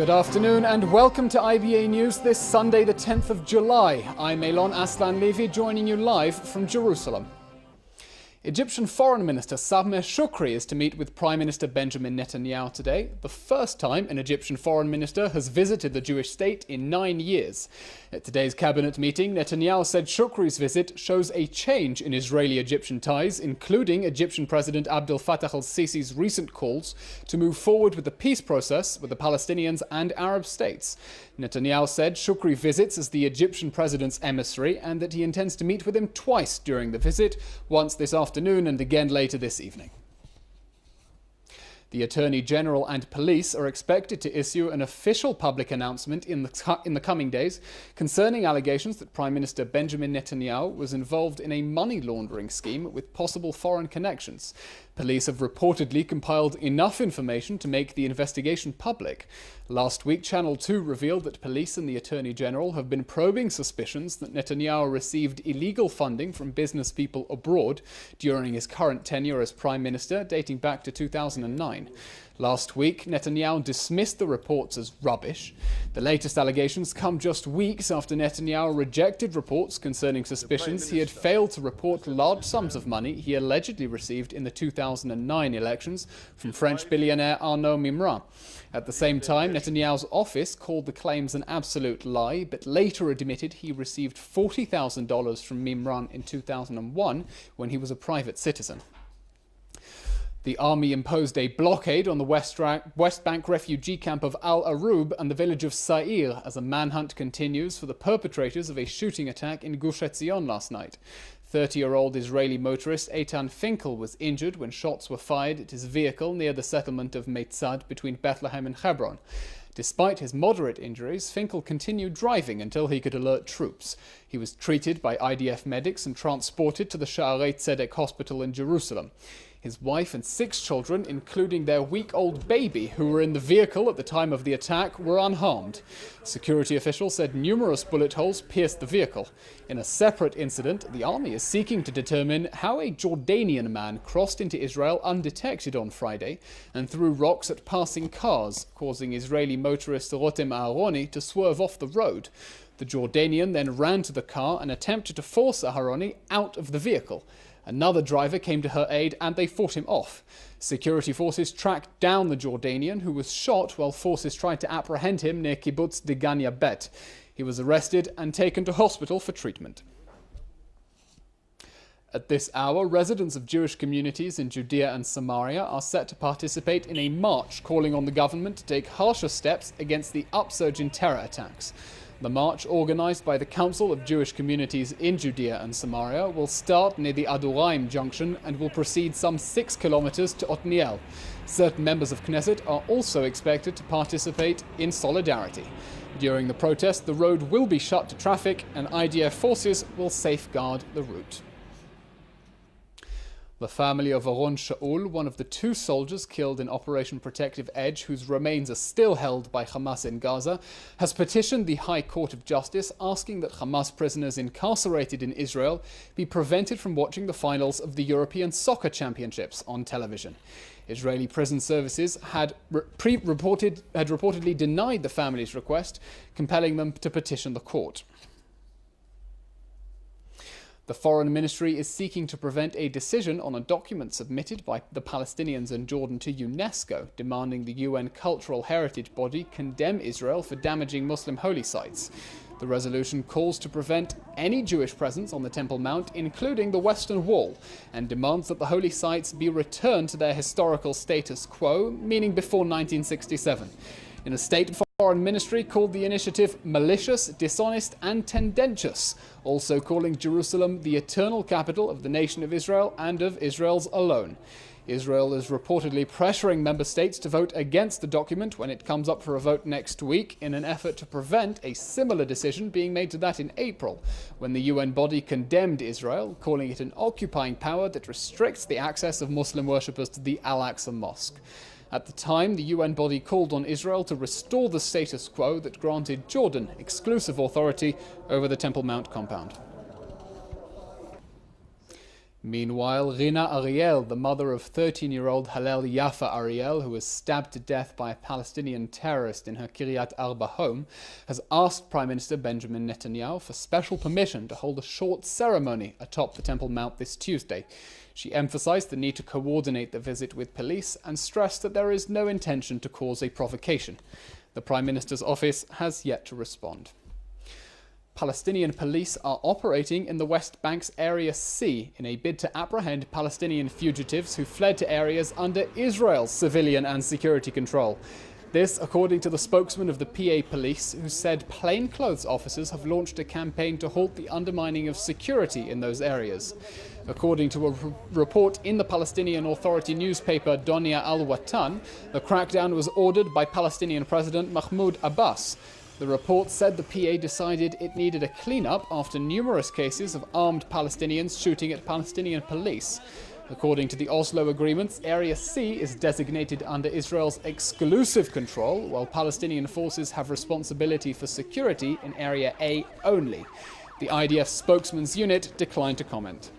Good afternoon and welcome to IBA News this Sunday the 10th of July. I'm Elon Aslan-Levy joining you live from Jerusalem. Egyptian Foreign Minister Sameh Shoukry is to meet with Prime Minister Benjamin Netanyahu today, the first time an Egyptian foreign minister has visited the Jewish state in 9 years. At today's cabinet meeting, Netanyahu said Shoukry's visit shows a change in Israeli-Egyptian ties, including Egyptian President Abdel Fattah al-Sisi's recent calls to move forward with the peace process with the Palestinians and Arab states. Netanyahu said Shoukry visits as the Egyptian president's emissary and that he intends to meet with him twice during the visit, once this afternoon and again later this evening. The Attorney General and police are expected to issue an official public announcement in the coming days concerning allegations that Prime Minister Benjamin Netanyahu was involved in a money laundering scheme with possible foreign connections. Police have reportedly compiled enough information to make the investigation public. Last week, Channel 2 revealed that police and the Attorney General have been probing suspicions that Netanyahu received illegal funding from business people abroad during his current tenure as Prime Minister, dating back to 2009. Last week, Netanyahu dismissed the reports as rubbish. The latest allegations come just weeks after Netanyahu rejected reports concerning suspicions he had failed to report large sums of money he allegedly received in the 2009 elections from French billionaire Arnaud Mimran. At the same time, Netanyahu's office called the claims an absolute lie, but later admitted he received $40,000 from Mimran in 2001 when he was a private citizen. The army imposed a blockade on the West Bank refugee camp of Al Arub and the village of Sa'ir as a manhunt continues for the perpetrators of a shooting attack in Gush Etzion last night. 30-year-old Israeli motorist Eitan Finkel was injured when shots were fired at his vehicle near the settlement of Meitzad between Bethlehem and Hebron. Despite his moderate injuries, Finkel continued driving until he could alert troops. He was treated by IDF medics and transported to the Sha'arei Tzedek hospital in Jerusalem. His wife and 6 children, including their week-old baby, who were in the vehicle at the time of the attack, were unharmed. Security officials said numerous bullet holes pierced the vehicle. In a separate incident, the army is seeking to determine how a Jordanian man crossed into Israel undetected on Friday and threw rocks at passing cars, causing Israeli motorist Rotem Aharoni to swerve off the road. The Jordanian then ran to the car and attempted to force Aharoni out of the vehicle. Another driver came to her aid and they fought him off. Security forces tracked down the Jordanian, who was shot while forces tried to apprehend him near Kibbutz Degania Bet. He was arrested and taken to hospital for treatment. At this hour, residents of Jewish communities in Judea and Samaria are set to participate in a march calling on the government to take harsher steps against the upsurge in terror attacks. The march, organized by the Council of Jewish Communities in Judea and Samaria, will start near the Aduraim junction and will proceed some 6 kilometers to Otniel. Certain members of Knesset are also expected to participate in solidarity. During the protest, the road will be shut to traffic and IDF forces will safeguard the route. The family of Oron Shaul, one of the 2 soldiers killed in Operation Protective Edge, whose remains are still held by Hamas in Gaza, has petitioned the High Court of Justice asking that Hamas prisoners incarcerated in Israel be prevented from watching the finals of the European Soccer Championships on television. Israeli prison services had reportedly denied the family's request, compelling them to petition the court. The Foreign Ministry is seeking to prevent a decision on a document submitted by the Palestinians and Jordan to UNESCO, demanding the UN Cultural Heritage Body condemn Israel for damaging Muslim holy sites. The resolution calls to prevent any Jewish presence on the Temple Mount, including the Western Wall, and demands that the holy sites be returned to their historical status quo, meaning before 1967. In a statement, the Foreign Ministry called the initiative malicious, dishonest and tendentious, also calling Jerusalem the eternal capital of the nation of Israel and of Israel's alone. Israel is reportedly pressuring member states to vote against the document when it comes up for a vote next week in an effort to prevent a similar decision being made to that in April, when the UN body condemned Israel, calling it an occupying power that restricts the access of Muslim worshippers to the Al-Aqsa Mosque. At the time, the UN body called on Israel to restore the status quo that granted Jordan exclusive authority over the Temple Mount compound. Meanwhile, Rina Ariel, the mother of 13-year-old Hallel Yafa Ariel, who was stabbed to death by a Palestinian terrorist in her Kiryat Arba home, has asked Prime Minister Benjamin Netanyahu for special permission to hold a short ceremony atop the Temple Mount this Tuesday. She emphasized the need to coordinate the visit with police and stressed that there is no intention to cause a provocation. The Prime Minister's office has yet to respond. Palestinian police are operating in the West Bank's Area C in a bid to apprehend Palestinian fugitives who fled to areas under Israel's civilian and security control. This, according to the spokesman of the PA police, who said plainclothes officers have launched a campaign to halt the undermining of security in those areas. According to a report in the Palestinian Authority newspaper Donia al-Watan, the crackdown was ordered by Palestinian President Mahmoud Abbas. The report said the PA decided it needed a clean-up after numerous cases of armed Palestinians shooting at Palestinian police. According to the Oslo agreements, Area C is designated under Israel's exclusive control, while Palestinian forces have responsibility for security in Area A only. The IDF spokesman's unit declined to comment.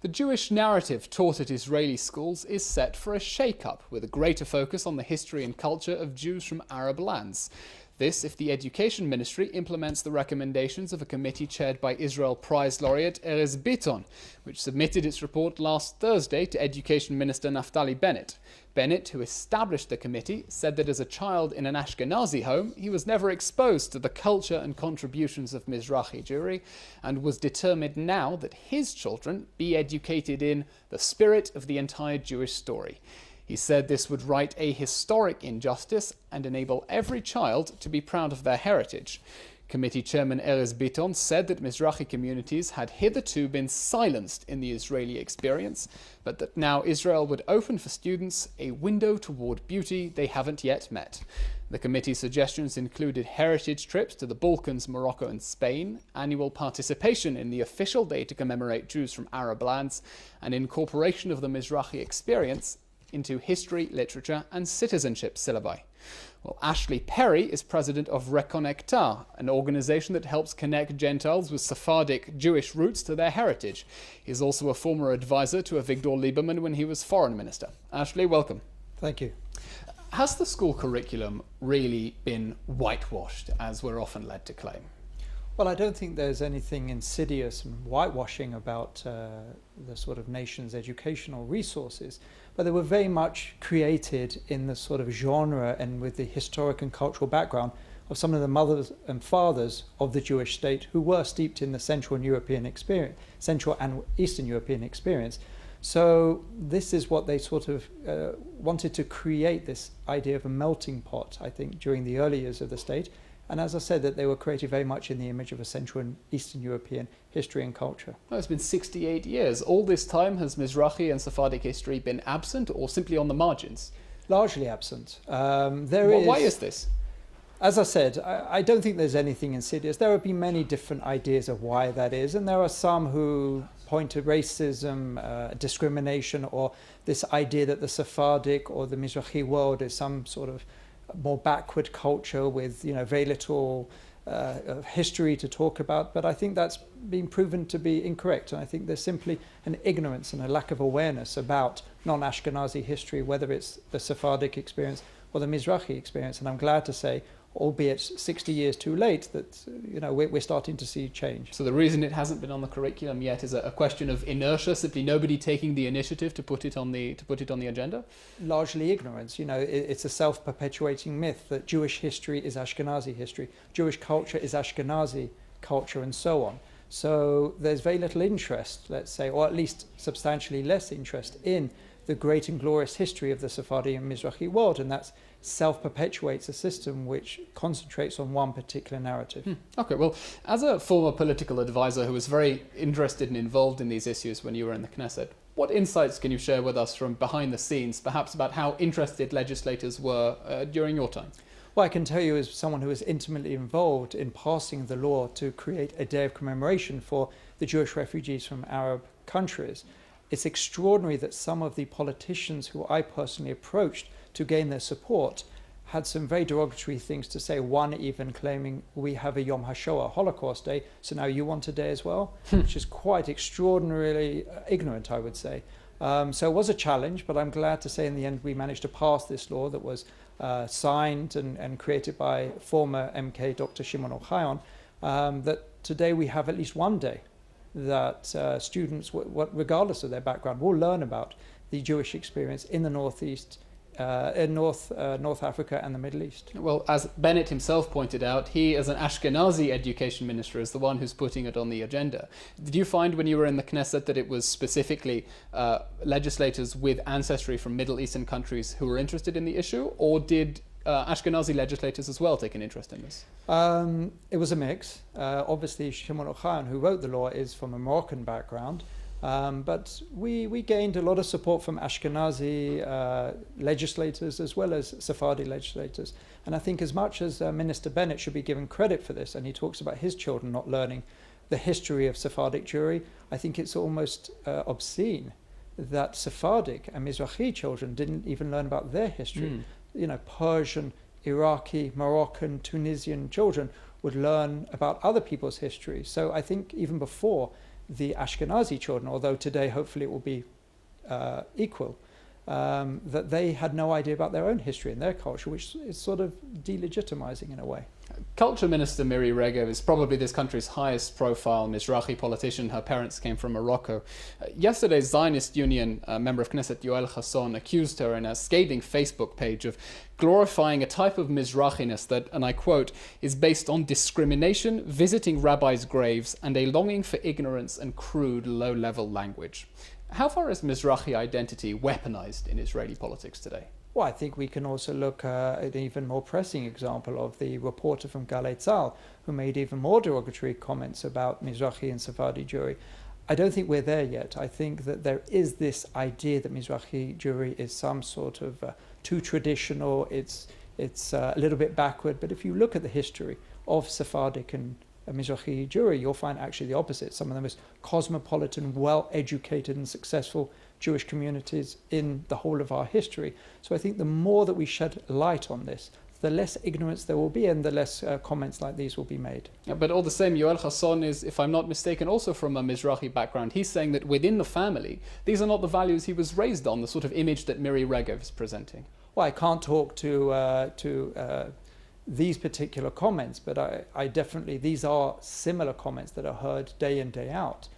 The Jewish narrative taught at Israeli schools is set for a shake-up, with a greater focus on the history and culture of Jews from Arab lands. This if the Education Ministry implements the recommendations of a committee chaired by Israel Prize laureate Erez Biton, which submitted its report last Thursday to Education Minister Naftali Bennett. Bennett, who established the committee, said that as a child in an Ashkenazi home, he was never exposed to the culture and contributions of Mizrahi Jewry, and was determined now that his children be educated in the spirit of the entire Jewish story. He said this would right a historic injustice and enable every child to be proud of their heritage. Committee Chairman Erez Biton said that Mizrahi communities had hitherto been silenced in the Israeli experience, but that now Israel would open for students a window toward beauty they haven't yet met. The committee's suggestions included heritage trips to the Balkans, Morocco and Spain, annual participation in the official day to commemorate Jews from Arab lands, and incorporation of the Mizrahi experience into history, literature and citizenship syllabi. Well, Ashley Perry is president of Reconnectar, an organization that helps connect Gentiles with Sephardic Jewish roots to their heritage. He is also a former advisor to Avigdor Lieberman when he was foreign minister. Ashley, welcome. Thank you. Has the school curriculum really been whitewashed, as we're often led to claim? Well, I don't think there's anything insidious and whitewashing about the sort of nation's educational resources, but they were very much created in the sort of genre and with the historic and cultural background of some of the mothers and fathers of the Jewish state who were steeped in the Central and Eastern European experience. So this is what they sort of wanted to create, this idea of a melting pot, I think, during the early years of the state. And as I said, that they were created very much in the image of a Central and Eastern European history and culture. Well, it's been 68 years. All this time, has Mizrahi and Sephardic history been absent or simply on the margins? Largely absent. Why is this? As I said, I don't think there's anything insidious. There have been many different ideas of why that is, and there are some who point to racism, discrimination, or this idea that the Sephardic or the Mizrahi world is some sort of more backward culture with very little history to talk about. But I think that's been proven to be incorrect, and I think there's simply an ignorance and a lack of awareness about non-Ashkenazi history, whether it's the Sephardic experience or the Mizrahi experience. And I'm glad to say, albeit 60 years too late, that we're starting to see change. So the reason it hasn't been on the curriculum yet is a question of inertia, simply nobody taking the initiative to put it on the agenda? Largely ignorance. It's a self-perpetuating myth that Jewish history is Ashkenazi history, Jewish culture is Ashkenazi culture, and so on. So there's very little interest, let's say, or at least substantially less interest in the great and glorious history of the Sephardi and Mizrahi world, and that self-perpetuates a system which concentrates on one particular narrative. Okay, well, as a former political advisor who was very interested and involved in these issues when you were in the Knesset, what insights can you share with us from behind the scenes, perhaps about how interested legislators were during your time? Well, I can tell you, as someone who was intimately involved in passing the law to create a day of commemoration for the Jewish refugees from Arab countries, it's extraordinary that some of the politicians who I personally approached to gain their support had some very derogatory things to say, one even claiming we have a Yom HaShoah, Holocaust Day, so now you want a day as well, which is quite extraordinarily ignorant, I would say. So it was a challenge, but I'm glad to say in the end we managed to pass this law that was signed and created by former MK Dr. Shimon Ochayon, that today we have at least one day that students, regardless of their background, will learn about the Jewish experience in the Northeast, in North Africa and the Middle East. Well, as Bennett himself pointed out, he, as an Ashkenazi education minister, is the one who's putting it on the agenda. Did you find when you were in the Knesset that it was specifically legislators with ancestry from Middle Eastern countries who were interested in the issue, or did Ashkenazi legislators as well take an interest in this? It was a mix. Obviously, Shimon Ochayon, who wrote the law, is from a Moroccan background. But we gained a lot of support from Ashkenazi legislators as well as Sephardi legislators. And I think as much as Minister Bennett should be given credit for this, and he talks about his children not learning the history of Sephardic Jewry, I think it's almost obscene that Sephardic and Mizrahi children didn't even learn about their history. You know, Persian, Iraqi, Moroccan, Tunisian children would learn about other people's history. So I think even before the Ashkenazi children, although today hopefully it will be equal, that they had no idea about their own history and their culture, which is sort of delegitimizing in a way. Culture Minister Miri Regev is probably this country's highest profile Mizrahi politician. Her parents came from Morocco. Yesterday's Zionist Union member of Knesset, Yoel Hasson, accused her in a scathing Facebook page of glorifying a type of Mizrahiness that, and I quote, is based on discrimination, visiting rabbis' graves, and a longing for ignorance and crude, low-level language. How far is Mizrahi identity weaponized in Israeli politics today? Well, I think we can also look at an even more pressing example of the reporter from Galei Tzahal, who made even more derogatory comments about Mizrahi and Sephardi Jewry. I don't think we're there yet. I think that there is this idea that Mizrahi Jewry is some sort of too traditional, it's a little bit backward. But if you look at the history of Sephardic and Mizrahi Jewry, you'll find actually the opposite. Some of the most cosmopolitan, well-educated and successful Jewish communities in the whole of our history. So I think the more that we shed light on this, the less ignorance there will be and the less comments like these will be made. Yeah, but all the same, Yoel Hasson is, if I'm not mistaken, also from a Mizrahi background. He's saying that within the family, these are not the values he was raised on, the sort of image that Miri Regev is presenting. Well, I can't talk to these particular comments, but I definitely, these are similar comments that are heard day in, day out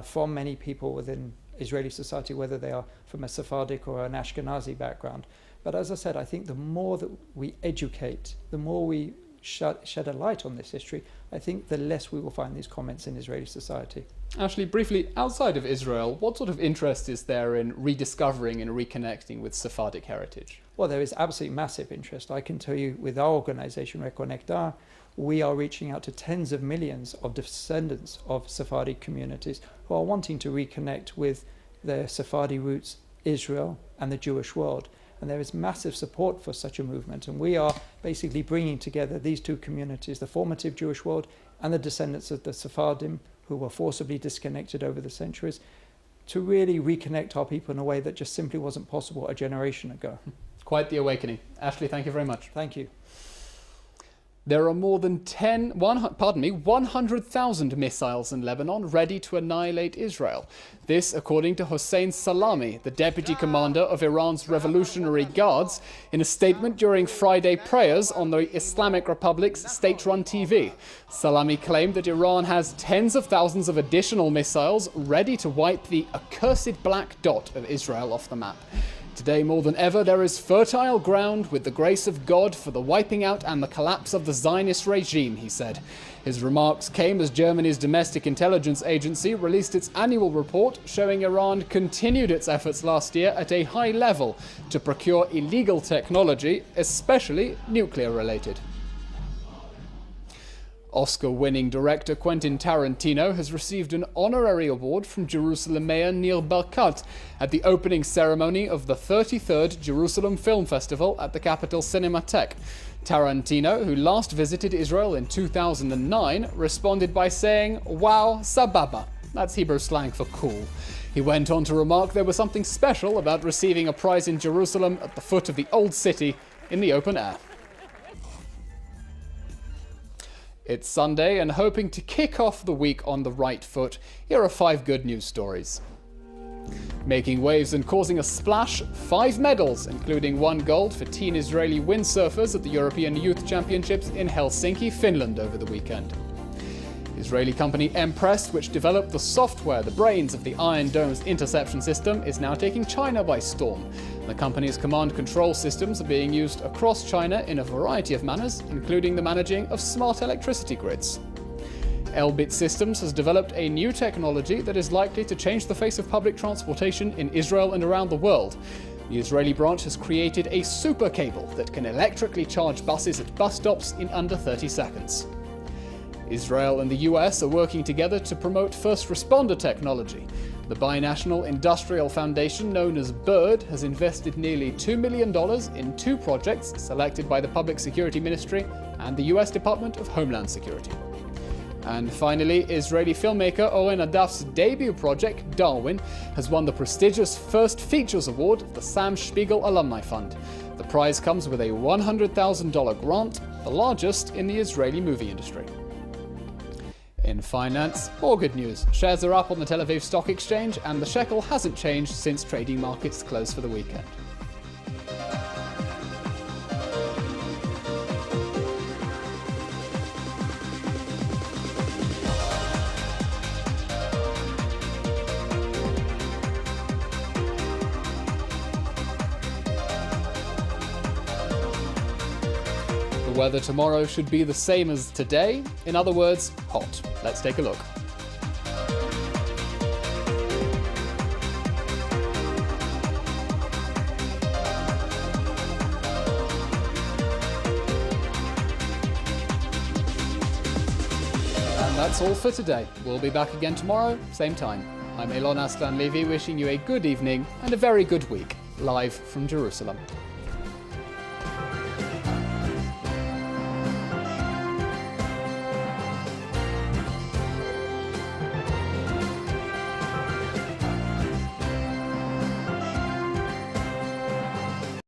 from many people within Israeli society, whether they are from a Sephardic or an Ashkenazi background. But as I said, I think the more that we educate, the more we shed a light on this history, I think the less we will find these comments in Israeli society. Ashley, briefly, outside of Israel, what sort of interest is there in rediscovering and reconnecting with Sephardic heritage? Well, there is absolutely massive interest. I can tell you with our organization, Reconnectar, we are reaching out to tens of millions of descendants of Sephardic communities who are wanting to reconnect with their Sephardi roots, Israel, and the Jewish world. And there is massive support for such a movement. And we are basically bringing together these two communities, the formative Jewish world and the descendants of the Sephardim, who were forcibly disconnected over the centuries, to really reconnect our people in a way that just simply wasn't possible a generation ago. Quite the awakening. Ashley, thank you very much. Thank you. There are more than 100,000 missiles in Lebanon ready to annihilate Israel. This, according to Hossein Salami, the deputy commander of Iran's Revolutionary Guards, in a statement during Friday prayers on the Islamic Republic's state-run TV. Salami claimed that Iran has tens of thousands of additional missiles ready to wipe the accursed black dot of Israel off the map. Today, more than ever, there is fertile ground with the grace of God for the wiping out and the collapse of the Zionist regime, he said. His remarks came as Germany's domestic intelligence agency released its annual report showing Iran continued its efforts last year at a high level to procure illegal technology, especially nuclear-related. Oscar-winning director Quentin Tarantino has received an honorary award from Jerusalem Mayor Nir Barkat at the opening ceremony of the 33rd Jerusalem Film Festival at the capital Cinematheque. Tarantino, who last visited Israel in 2009, responded by saying, "Wow, sababa." That's Hebrew slang for cool. He went on to remark there was something special about receiving a prize in Jerusalem at the foot of the Old City in the open air. It's Sunday, and hoping to kick off the week on the right foot, here are 5 good news stories. Making waves and causing a splash, 5 medals, including 1 gold for teen Israeli windsurfers at the European Youth Championships in Helsinki, Finland over the weekend. Israeli company Empress, which developed the software, the brains of the Iron Dome's interception system, is now taking China by storm. The company's command control systems are being used across China in a variety of manners, including the managing of smart electricity grids. Elbit Systems has developed a new technology that is likely to change the face of public transportation in Israel and around the world. The Israeli branch has created a super cable that can electrically charge buses at bus stops in under 30 seconds. Israel and the US are working together to promote first responder technology. The binational industrial foundation known as BIRD has invested nearly $2 million in 2 projects selected by the Public Security Ministry and the US Department of Homeland Security. And finally, Israeli filmmaker Oren Adaf's debut project, Darwin, has won the prestigious First Features Award of the Sam Spiegel Alumni Fund. The prize comes with a $100,000 grant, the largest in the Israeli movie industry. In finance, more good news. Shares are up on the Tel Aviv Stock Exchange, and the shekel hasn't changed since trading markets closed for the weekend. The weather tomorrow should be the same as today. In other words, hot. Let's take a look. And that's all for today. We'll be back again tomorrow, same time. I'm Elon Aslan Levy, wishing you a good evening and a very good week, live from Jerusalem.